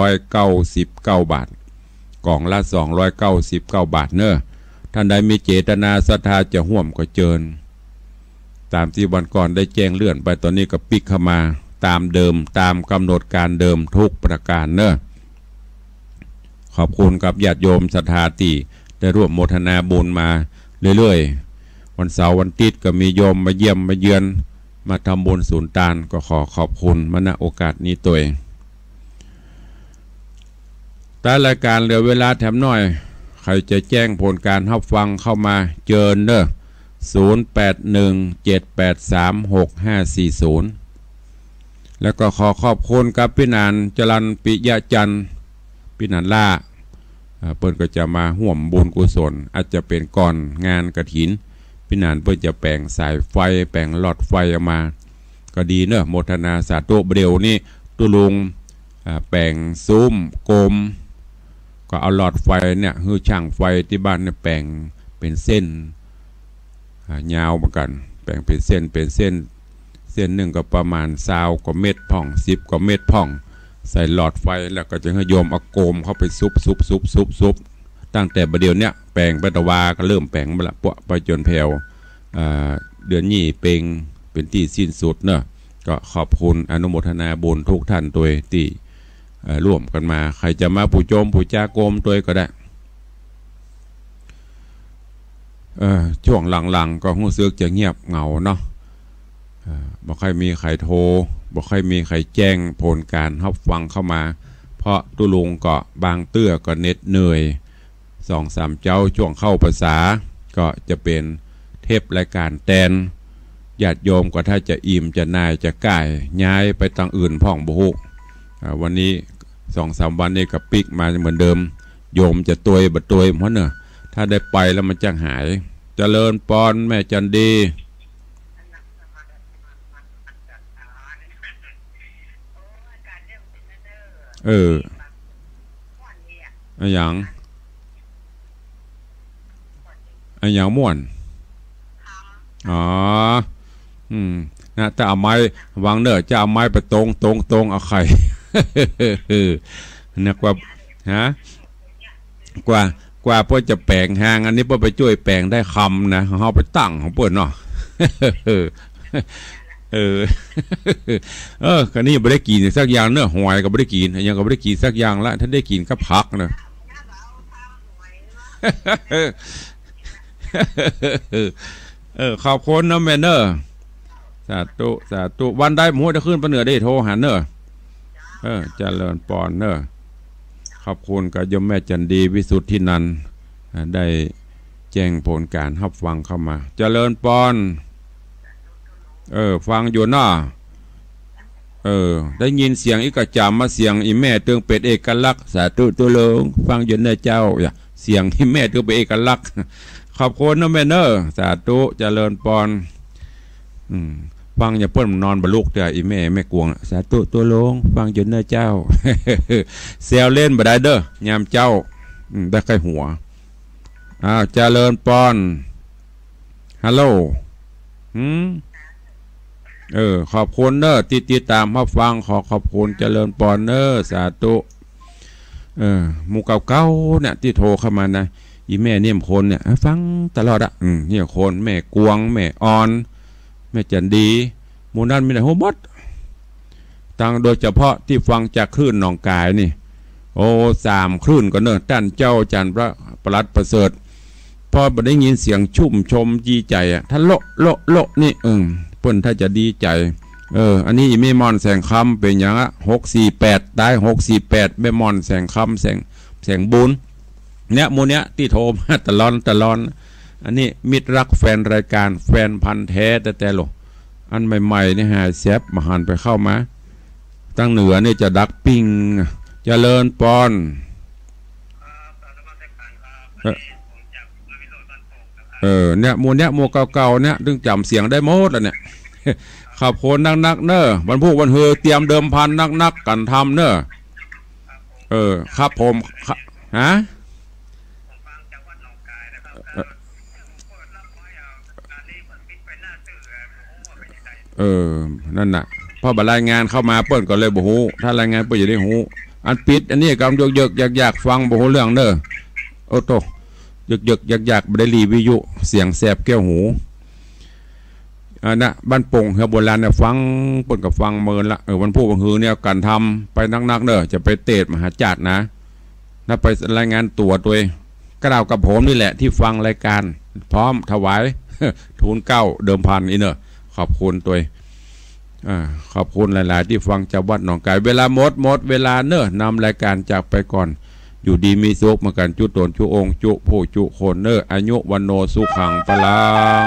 299 บาทกล่องละ299 บาทเนอะท่านใดมีเจตนาศรัทธาจะร่วมก็เชิญตามที่วันก่อนได้แจ้งเลื่อนไปตอนนี้ก็ปิกเข้ามาตามเดิมตามกำหนดการเดิมทุกประการเนอะขอบคุณกับญาติโยมศรัทธาที่ได้ร่วมโมทนาบุญมาเรื่อยๆวันเสาร์วันอาทิตย์ก็มีโยมมาเยี่ยมมาเยือนมาทำบุญศูนย์ตาลก็ขอขอบคุณมาณโอกาสนี้ตัวเองแต่รายการเหลือเวลาแถมหน่อยใครจะแจ้งผลการรับฟังเข้ามาเจิญเนอะ0817836540แล้วก็ขอขอบคุณกับพี่นานจรัญปิยะจันทร์พี่นานล่าเปิ้นก็จะมาห่วมบุญกุศลอาจจะเป็นก่อนงานกฐินพี่นานเปิ้นจะแปลงสายไฟแปลงหลอดไฟออกมาก็ดีเนอะโมทนาสาธุเดียวนี่ตุลุงแปลงซุ้มโกมก็เอาหลอดไฟเนี่ยคือช่างไฟที่บ้านเนี่ยแปลงเป็นเส้นยาวเหมือนกันแปลงเป็นเส้นหนึ่งก็ประมาณ20 กว่าเม็ดพ่อง10 กว่าเม็ดพ่องใส่หลอดไฟแล้วก็จะให้โยมเอาโกมเข้าไปซุบตั้งแต่ประเดี๋ยวเนี้ยแปลงไปตะวาก็เริ่มแปลงมาละปะไปจนแผ่วเดือนนี้เป็นที่สิ้นสุดเนอะก็ขอบคุณอนุโมทนาบุญทุกท่านตัวที่ร่วมกันมาใครจะมาผู้โจมผู้จ้าโกมตัวก็ได้ช่วงหลังๆก็รู้สึกจะเงียบเหงาเนาะบ่ค่อยมีใครโทรบ่ค่อยมีใครแจ้งผลการรับฟังเข้ามาเพราะตุลุงก็บางเตื้อก็เหน็ดเหนื่อย2-3 เจ้าช่วงเข้าภาษาก็จะเป็นเทปรายการแตนญาติโยมก็ถ้าจะอิ่มจะนายจะก่ายย้ายไปทางอื่นพ่องบุหุวันนี้2-3 วันนี้ก็ปิกมาเหมือนเดิมโยมจะตัวยบัดตัวยเพราะเนอะถ้าได้ไปแล้วมันจะหายเจริญปอนแม่จันดีอันอย่างม่วนนะแต่เอาไม้วางเนอะจะเอาไม้ไปตรงเอาไข่นักว่าฮะกว่าเพื่อจะแปลงหางอันนี้เพื่อไปช่วยแปลงได้คำนะเขาไปตั้งของเพื่อนเนาะคันนี้ไม่ได้กินสักอย่างเนอะหอยก็ไม่ได้กินยังก็ไม่ได้กินสักอย่างละถ้าได้กินก็พักเนอะขอบคุณนะแม่เนอะสาธุวันได้หมูจะขึ้นปะเหนือได้โทรหาเนอะเจริญปอนเนอะขอบคุณกับโยมแม่จันดีวิสุทธินันท์ได้แจ้งผลการรับฟังเข้ามาเจริญปอนฟังอยู่น่ะได้ยินเสียงอีกระจำมาเสียงอีแม่เตืองเป็ดเอกลักษณ์สาธุตุลงฟังอยู่ในเจ้าเสียงอีแม่เตืองเป็ดเอกลักษณ์ขอบคุณนะแม่เนอะสาธุเจริญปอนฟังอย่าเพิ่นนอนบลุกแต่อีแม่กวงสาธุตัวลงฟังอยู่ในเจ้าเซลเล่นบ่ได้เด้อยามเจ้าได้ใครหัว เจริญปอนฮัลโหลขอบคุณเนอติดตามมาฟังขอบคุณเจริญปอนเนอสาธุหมู่เก่าๆเนี่ยที่โทรเข้ามานะอีแม่เนี่ยคนเนี่ยฟังตลอดเนี่ยคนแม่กวงแม่ออนแม่จันดีหมู่นั้นมีแต่โฮมดตั้งโดยเฉพาะที่ฟังจากคลื่นหนองกายนี่3 คลื่นก็เนอะท่านเจ้าจันพระประหลัดประเสริฐพอได้ยินเสียงชุ่มชมดีใจท่านโลนี่เพิ่นถ้าจะดีใจอันนี้อีเมมอนแสงคำเป็นอย่าง648ได้648เมมอนแสงคำแสงบุญเนี่ยโมเนี้ยที่โทรมาตลอดอันนี้มิตรรักแฟนรายการแฟนพันธ์แท้แต่หรออันใหม่ๆนี่หายแซบมาหันไปเข้ามาตั้งเหนือนี่จะดักปิ้งเจริญปอนเนี่ยโมเก่าๆเนี่ยดึงจำเสียงได้หมดแล้วเนี่ยขับโคนนักเนอะวันพูวันเฮอเตรียมเดิมพันนักกันทำเนอะครับผมฮะนั่นน่ะพอบรรายงานเข้ามาเปิ้นก็เลยบ่ฮู้ถ้ารายงานเปิ้นจะได้ฮู้อันปิดอันนี้กำยกอยากฟังบ่ฮู้เรื่องเด้อโอ้โตอยากบ่ได้รีวิวเสียงแสบแก้วหูนะบ้านปงเฮือโบราณเนี่ยฟังเปิ้นก็ฟังเมินละวันพูดวันฮือเนี่ยกันทำไปนักเด้อจะไปเตดมหาจัดนะถ้าไปรายงานตัวตัวกระดาวกับผมนี่แหละที่ฟังรายการพร้อมถวายทูลเก้าเดิมพันอีเนอะขอบคุณตัวขอบคุณหลายๆที่ฟังจากวัดหนองกายเวลาหมดเวลาเนอะนำรายการจากไปก่อนอยู่ดีมีสุขมากันจุตนจุองจุผู้จุโคนเนออายุวันโนสุขังพลัง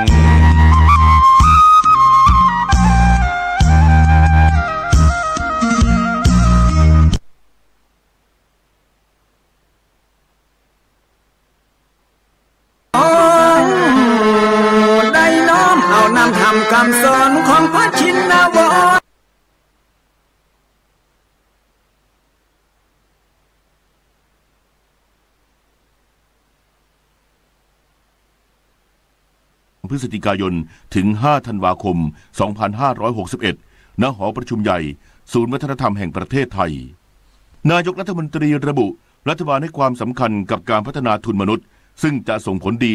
ได้น้อมเอานำทำคำสอนของพระชินวรพฤศจิกายนถึง 5 ธันวาคม 2561 ณ หอประชุมใหญ่ ศูนย์วัฒนธรรมแห่งประเทศไทย นายกรัฐมนตรีระบุรัฐบาลให้ความสำคัญกับการพัฒนาทุนมนุษย์ซึ่งจะส่งผลดี